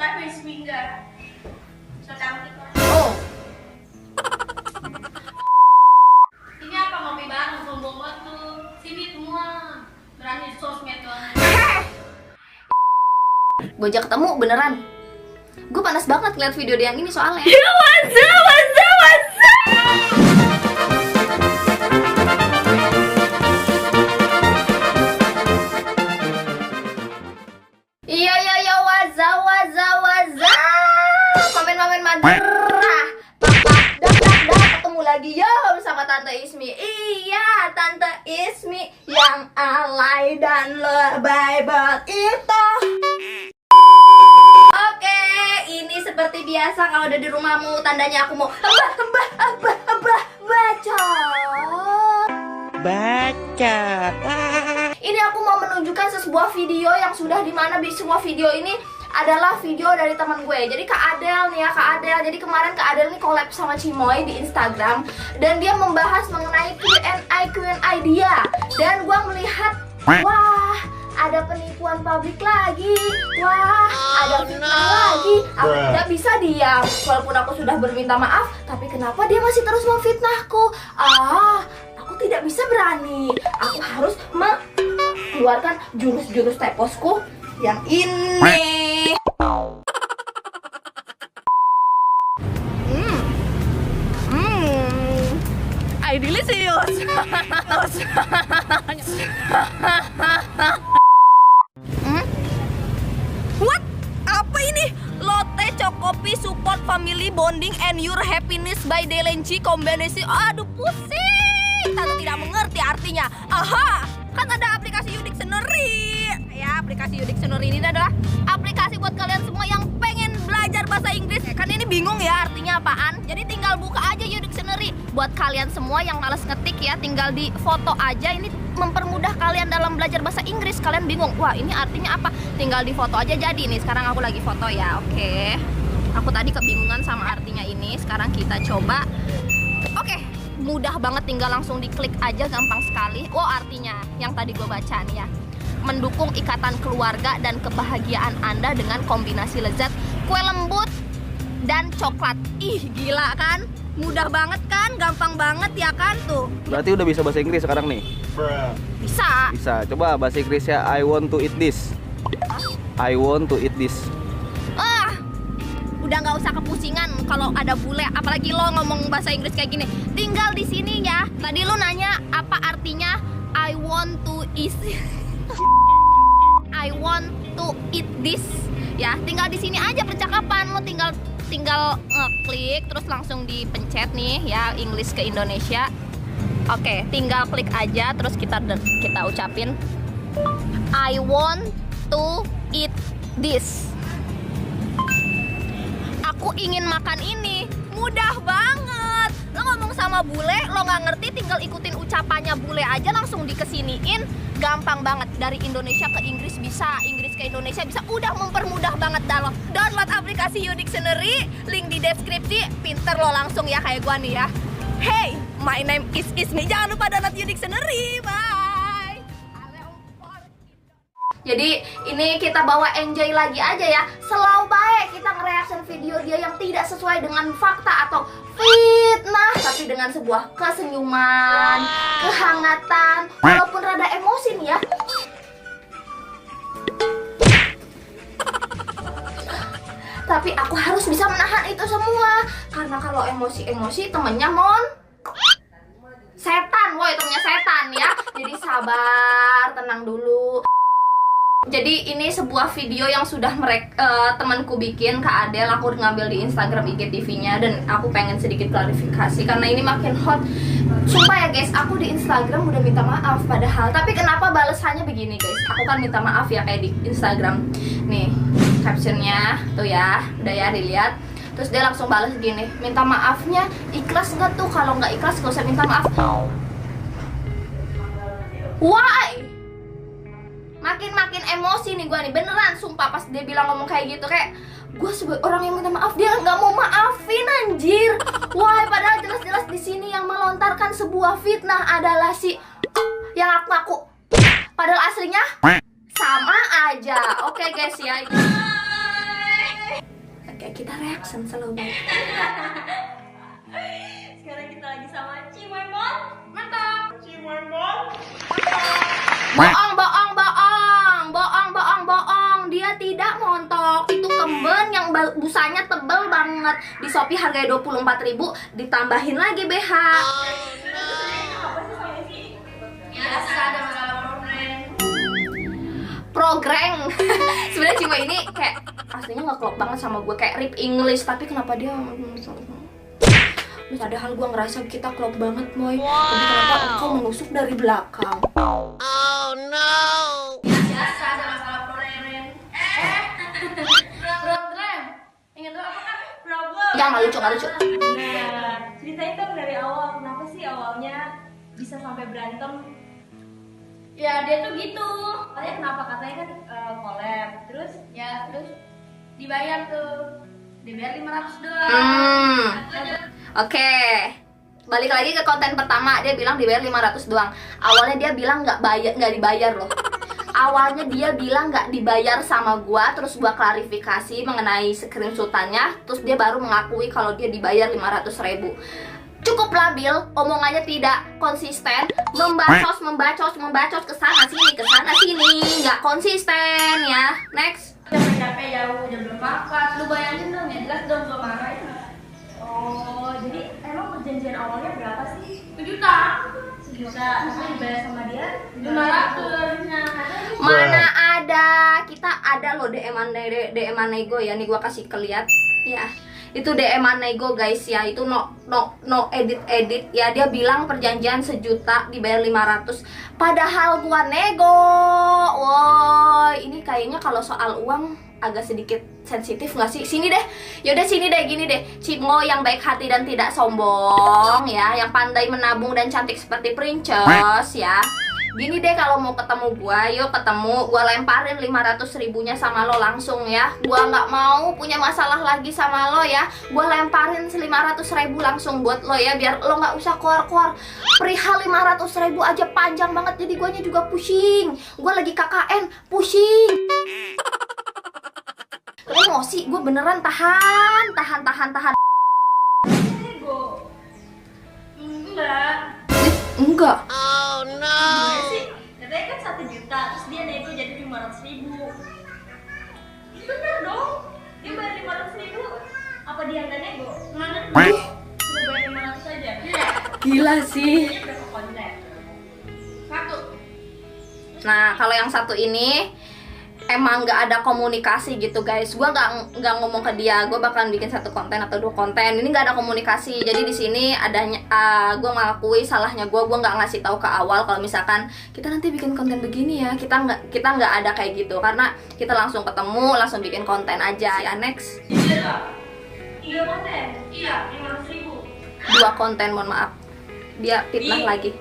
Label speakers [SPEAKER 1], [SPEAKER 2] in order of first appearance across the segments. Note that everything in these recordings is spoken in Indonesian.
[SPEAKER 1] life is finger. So cantik lah.
[SPEAKER 2] Oh.
[SPEAKER 1] Ini apa ngopi bareng sombong banget tuh. Sini semua. Berani sosmed banget.
[SPEAKER 2] Gue ajak ketemu beneran. Gue panas banget ngeliat video dia yang ini soalnya.
[SPEAKER 1] What's up?
[SPEAKER 2] Iya, waza. Mamen mager. Ketemu lagi yo bersama Tante Ismi. Iya, Tante Ismi yang alay dan lebay banget itu. Oke, ini seperti biasa kalau udah di rumahmu tandanya aku mau baca. Ini aku mau menunjukkan sebuah video yang sudah dimana semua video ini adalah video dari teman gue. Jadi Kak Adel nih ya, Kak Adel. Jadi kemarin Kak Adel nih collab sama Cimoy di Instagram dan dia membahas mengenai Q&A dia. Dan gue melihat, wah, ada penipuan publik lagi. Wah, ada fitnah lagi. Aku tidak bisa diam. Walaupun aku sudah berminta maaf, tapi kenapa dia masih terus memfitnahku? Aku tidak bisa berani. Aku harus mengeluarkan jurus-jurus teposku yang ini. I delicious. What? Apa ini? Lotte Chocopi support family bonding and your happiness by Delenci kombinasi. Aduh pusing. Tante tidak mengerti artinya. Aha, kan ada aplikasi Udictionary. Ya, aplikasi Udictionary ini adalah aplikasi buat kalian semua yang pengen belajar bahasa Inggris. Kan ini bingung ya artinya apaan. Jadi tinggal buka aja Udictionary. Buat kalian semua yang males ngetik ya, tinggal di foto aja. Ini mempermudah kalian dalam belajar bahasa Inggris. Kalian bingung, wah ini artinya apa? Tinggal di foto aja jadi. Nih sekarang aku lagi foto ya, oke. Aku tadi kebingungan sama artinya ini. Sekarang kita coba. Oke, mudah banget, tinggal langsung diklik aja, gampang sekali. Oh, artinya yang tadi gue baca nih ya, mendukung ikatan keluarga dan kebahagiaan Anda dengan kombinasi lezat kue lembut dan coklat. Ih, gila kan? Mudah banget kan? Gampang banget ya kan? Tuh.
[SPEAKER 3] Berarti udah bisa bahasa Inggris sekarang nih?
[SPEAKER 2] Bisa.
[SPEAKER 3] Bisa. Coba bahasa Inggrisnya I want to eat this. I want to eat this.
[SPEAKER 2] Udah nggak usah kepusingan kalau ada bule, apalagi lo ngomong bahasa Inggris kayak gini. Tinggal di sini ya. Tadi lo nanya apa artinya I want to eat. I want to eat this. Ya, tinggal di sini aja percakapan. Lo tinggal ngeklik terus langsung dipencet nih ya, English ke Indonesia. Oke, tinggal klik aja terus kita ucapin I want to eat this. Aku ingin makan ini. Mudah banget. Lo ngomong sama bule, lo nggak ngerti, tinggal ikutin ucapannya bule aja, langsung dikesiniin. Gampang banget. Dari Indonesia ke Inggris bisa, Inggris ke Indonesia bisa. Udah mempermudah banget dah lo. Download aplikasi Udictionary, link di deskripsi. Pinter lo langsung ya kayak gua nih ya. Hey, my name is Ismi. Jangan lupa download Udictionary. Bye. Jadi ini kita bawa enjoy lagi aja ya. Selalu baik kita nge-reaction video dia yang tidak sesuai dengan fakta atau fitnah, tapi dengan sebuah kesenyuman, kehangatan, walaupun rada emosi nih ya. Tapi aku harus bisa menahan itu semua. Karena kalau emosi temennya setan, woi temennya setan ya. Jadi sabar, tenang dulu. Jadi ini sebuah video yang sudah temanku bikin, Kak Adel. Aku ngambil di Instagram IGTV-nya dan aku pengen sedikit klarifikasi karena ini makin hot. Sumpah ya guys, aku di Instagram udah minta maaf padahal. Tapi kenapa balesannya begini guys? Aku kan minta maaf ya kayak di Instagram. Nih, captionnya tuh ya, udah ya dilihat. Terus dia langsung balas gini, minta maafnya ikhlas nggak tuh? Kalau nggak ikhlas gak usah minta maaf. Why? Makin emosi nih gue nih, beneran sumpah pas dia bilang ngomong kayak gitu, kayak gue sebagai orang yang minta maaf dia nggak mau maafin anjir. Wah, padahal jelas-jelas di sini yang melontarkan sebuah fitnah adalah si yang aku padahal aslinya sama aja. Oke guys ya. action slow banget.
[SPEAKER 1] Sekarang kita lagi sama Cimoemon. Mantap. Cimoemon.
[SPEAKER 2] Bohong, bohong, bohong, bohong, bohong, bohong. Dia tidak montok. Itu kemben yang busanya tebel banget. Di Shopee harganya 24.000, ditambahin lagi BH.
[SPEAKER 1] Biasa ada masalah
[SPEAKER 2] Progreng. Sebenarnya Cimo ini kayak aslinya nggak klop banget sama gue, kayak rip English, tapi kenapa dia padahal gue ngerasa kita klop banget, Moy. Tapi kenapa engkau menusuk dari belakang?
[SPEAKER 1] Biasa ada masalah problem. Problem. Ingat dulu apa kan? Problem.
[SPEAKER 2] Jangan nggak lucu, nggak lucu.
[SPEAKER 4] Nah, ceritain dong dari awal, kenapa sih awalnya bisa sampai berantem?
[SPEAKER 1] Ya dia tuh gitu.
[SPEAKER 4] Katanya kenapa? Katanya kan collab, terus
[SPEAKER 1] Ya terus dibayar tuh. Dibayar 500 doang.
[SPEAKER 2] Oke. Balik lagi ke konten pertama, dia bilang dibayar 500 doang. Awalnya dia bilang nggak dibayar loh. Awalnya dia bilang nggak dibayar sama gua, terus gua klarifikasi mengenai screenshotannya, terus dia baru mengakui kalau dia dibayar 500.000. Cukup labil, omongannya tidak konsisten, membacos kesana sini, nggak konsisten ya. Next.
[SPEAKER 1] Capek-capek jauh jam belum makan. Lu bayangin dong, ya jelas dong gua marah itu.
[SPEAKER 4] oh, jadi emang perjanjian awalnya berapa sih?
[SPEAKER 1] 1 juta.
[SPEAKER 4] 1 juta, tapi dibayar sama dia
[SPEAKER 1] 500 harusnya.
[SPEAKER 2] Mana ada, kita ada loh DM-an nego ya, nih gua kasih keliat ya. Itu DM-an nego guys ya, itu no edit ya. Dia bilang perjanjian 1 juta dibayar 500, padahal gua nego. Woi, ini kayaknya kalau soal uang agak sedikit sensitif nggak sih? Sini deh, yaudah sini deh, gini deh. Cimo yang baik hati dan tidak sombong ya, yang pandai menabung dan cantik seperti princess ya. Gini deh, kalau mau ketemu gua, yuk ketemu, gua lemparin 500.000-nya sama lo langsung ya. Gua nggak mau punya masalah lagi sama lo ya. Gua lemparin 500.000 langsung buat lo ya, biar lo nggak usah keluar-keluar. Perihal 500.000 aja panjang banget, jadi guanya juga pusing. Gua lagi KKN, pusing. Emosi, gue beneran tahan.
[SPEAKER 4] nego.
[SPEAKER 1] Enggak.
[SPEAKER 2] Enggak.
[SPEAKER 4] Gimana sih? Katanya kan 1 juta, terus dia nego jadi 500.000. Bener dong, dia bayar 500.000. Apa dia nggak nego?
[SPEAKER 1] Mana?
[SPEAKER 4] Cuma bayar 500 aja.
[SPEAKER 1] Iya.
[SPEAKER 2] Gila sih.
[SPEAKER 4] Dia berapa konten?
[SPEAKER 1] 1.
[SPEAKER 2] Nah, kalau yang satu ini emang nggak ada komunikasi gitu guys. Gue nggak ngomong ke dia, gue bakalan bikin 1 konten atau 2 konten. Ini nggak ada komunikasi. Jadi di sini adanya gue ngakui salahnya gue nggak ngasih tahu ke awal kalau misalkan kita nanti bikin konten begini ya. Kita nggak ada kayak gitu, karena kita langsung ketemu, langsung bikin konten aja. Ya, next.
[SPEAKER 1] Iya.
[SPEAKER 4] 3 konten?
[SPEAKER 1] Iya.
[SPEAKER 4] 500.000.
[SPEAKER 2] 2 konten, mohon maaf. Dia fitnah lagi.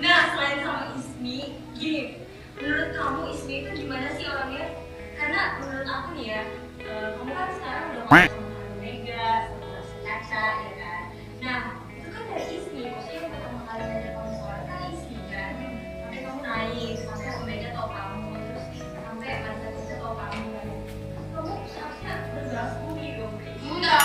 [SPEAKER 4] Nah, selain sama Ismi, gini, menurut kamu Ismi itu gimana sih orangnya? Karena menurut aku nih ya, kamu kan sekarang udah ngomong sama Mega, sama Caca, ya kan? Nah, itu kan dari Ismi, maksudnya yang pertama kali ngajak kamu sekolah kan Ismi kan? Sampai kamu naik, sampai Omega tau kamu, terus sampai Caca tau kamu. Kamu seharusnya berbalas budi dong.
[SPEAKER 1] Enggak.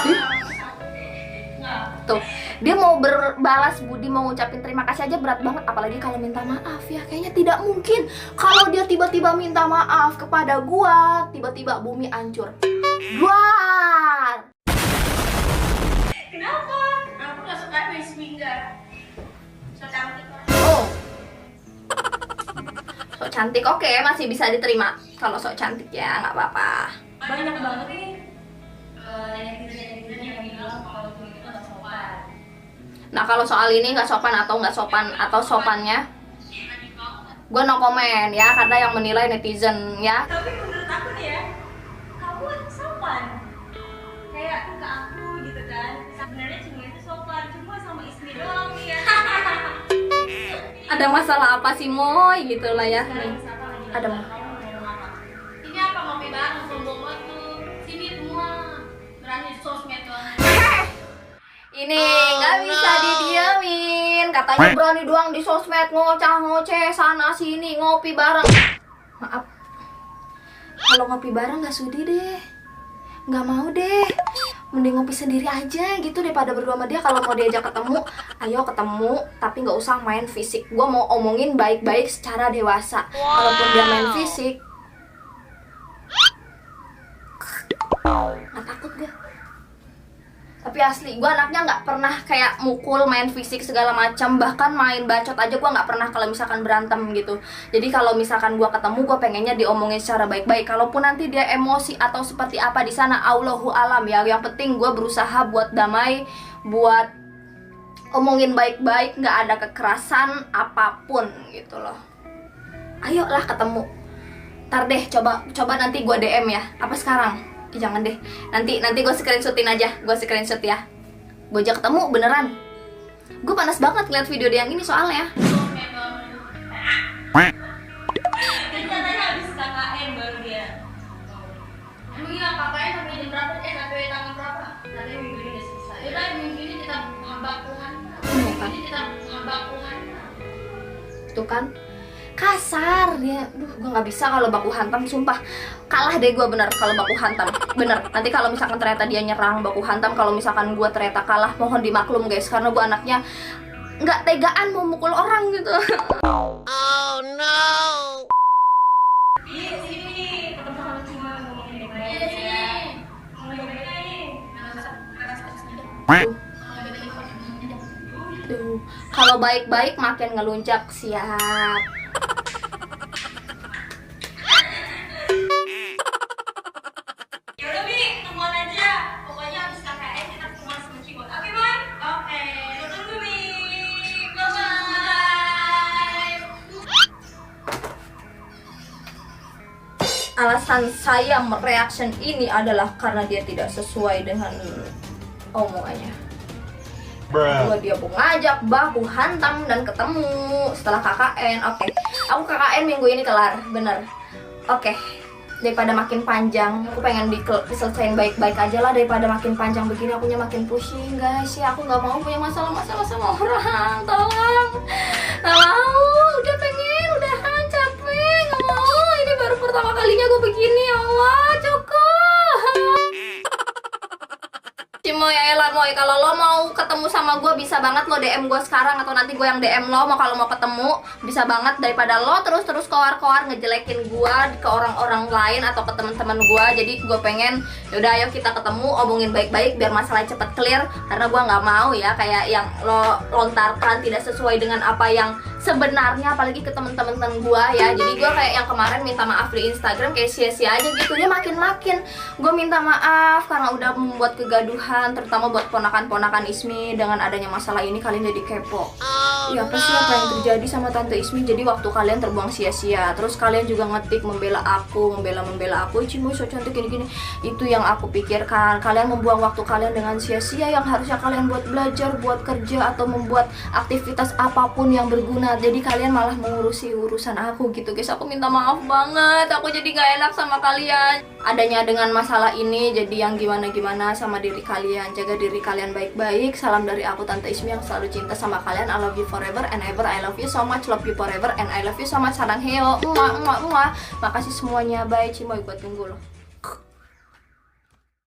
[SPEAKER 4] Enggak.
[SPEAKER 2] Tuh, dia mau berbalas budi, mau ngucapin terima kasih aja berat banget, apalagi kalau minta maaf ya. Kayaknya tidak mungkin kalau dia tiba-tiba minta maaf kepada gua, tiba-tiba bumi hancur. Duar.
[SPEAKER 4] Kenapa?
[SPEAKER 1] Aku nggak suka face finger. So cantik.
[SPEAKER 2] Oh. Sok cantik, oke, masih bisa diterima. Kalau sok cantik ya nggak apa-apa.
[SPEAKER 4] Banyak banget nih.
[SPEAKER 1] Netizen yang bilang kalau itu nggak sopan.
[SPEAKER 2] Nah, kalau soal ini nggak sopan atau sopannya, gue no komen ya, karena yang menilai netizen ya.
[SPEAKER 4] Tapi menurut aku nih ya, kamu sopan. Kayak ke aku gitu kan. Sebenarnya cuma itu sopan, cuma sama Ismi doang nih ya.
[SPEAKER 2] Ada masalah apa sih Moy gitu lah ya. Nih. Ada
[SPEAKER 4] Ada
[SPEAKER 1] Ini apa ngopi bareng sombong banget tuh. Sini semua berani sosmed doang.
[SPEAKER 2] Ini nggak bisa didiamin. Katanya berani doang di sosmed, ngoceh sana sini, ngopi bareng. Maaf. kalau ngopi bareng nggak sudi deh, nggak mau deh. Mending ngopi sendiri aja gitu daripada berdua sama dia. Kalau mau diajak ketemu, ayo ketemu, tapi nggak usah main fisik. Gue mau omongin baik-baik secara dewasa. Kalaupun dia main fisik, nggak takut gue. Tapi asli, gue anaknya nggak pernah kayak mukul, main fisik segala macam. Bahkan main bacot aja gue nggak pernah kalau misalkan berantem gitu. Jadi kalau misalkan gue ketemu, gue pengennya diomongin secara baik-baik. Kalaupun nanti dia emosi atau seperti apa di sana, Allahu alam ya. Yang penting gue berusaha buat damai, buat omongin baik-baik, nggak ada kekerasan apapun gitu loh. Ayolah ketemu. Ntar deh, coba nanti gue DM ya. Apa sekarang? Jangan deh, nanti gue screenshotin aja, gue screenshot ya. Gue ajak ketemu beneran. Gue panas banget ngeliat video dia yang ini soalnya.
[SPEAKER 4] Rencananya habis KKN baru dia.
[SPEAKER 1] Emang iya KKN sampai jam berapa? Sampai tanggal berapa? Nanti minggu ini udah selesai. Yaudah minggu ini kita bakuhan. Minggu ini kita bakuhan.
[SPEAKER 2] Tuh kan, kasar dia. Gue nggak bisa kalau baku hantam, sumpah. Kalah deh gue bener kalau baku hantam, bener. Nanti kalau misalkan ternyata dia nyerang baku hantam, kalau misalkan gue ternyata kalah, mohon dimaklum guys, karena gue anaknya nggak tegaan mau mukul orang gitu.
[SPEAKER 5] Oh no.
[SPEAKER 4] Iya sini, ketemu sama cuma ngomongin baik-baik
[SPEAKER 1] Iya sini.
[SPEAKER 4] ya. Ngomongin baik-baik.
[SPEAKER 2] Tuh, kalau baik-baik makin ngeluncak. Siap.
[SPEAKER 4] Yaudah Mi, ketemuan aja. Pokoknya habis KKN kita ketemuan sama Cimot. Oke Mon? Oke. Tunggu Mi. Bye-bye.
[SPEAKER 2] Alasan saya mereaction ini adalah karena dia tidak sesuai dengan omongannya. Kedua dia mau ngajak baku hantam dan ketemu setelah KKN. Oke, aku KKN minggu ini kelar, bener. Oke, daripada makin panjang, aku pengen diselesain baik-baik aja lah. Daripada makin panjang begini, akunya makin pusing guys. Ya aku nggak mau punya masalah-masalah sama orang. Tolong, nggak mau. Udah pengen, udahan, capek, nggak mau. Ini baru pertama kalinya gue begini, ya Allah, cukup. Cimoy, ya elah Moy, kalau lo mau ketemu sama gue bisa banget lo DM gue sekarang atau nanti gue yang DM lo. Kalau mau ketemu bisa banget, daripada lo terus koar-koar ngejelekin gue ke orang-orang lain atau ke teman-teman gue. Jadi gue pengen yaudah ayo kita ketemu, omongin baik-baik biar masalahnya cepet clear. Karena gue nggak mau ya kayak yang lo lontarkan tidak sesuai dengan apa yang sebenarnya, apalagi ke teman-teman gue ya. Jadi gue kayak yang kemarin minta maaf di Instagram kayak sia-sia aja gitu. Dia makin gue minta maaf karena udah membuat kegaduhan, terutama buat ponakan-ponakan Ismi. Dengan adanya masalah ini kalian jadi kepo. Ya apa sih apa yang terjadi sama Tante Ismi? Jadi waktu kalian terbuang sia-sia. Terus kalian juga ngetik membela aku, membela aku. Cimoy so cantik gini-gini. Itu yang aku pikirkan. Kalian membuang waktu kalian dengan sia-sia yang harusnya kalian buat belajar, buat kerja atau membuat aktivitas apapun yang berguna. Jadi kalian malah mengurusi urusan aku gitu guys. Aku minta maaf banget. Aku jadi gak enak sama kalian. Adanya dengan masalah ini jadi yang gimana-gimana sama diri kalian. Jaga diri kalian baik-baik. Salam dari aku Tante Ismi yang selalu cinta sama kalian. I love you forever and ever. I love you so much. Love you forever and I love you so much. Sarang heo. Makasih semuanya. Bye Cimoy, gue tunggu loh.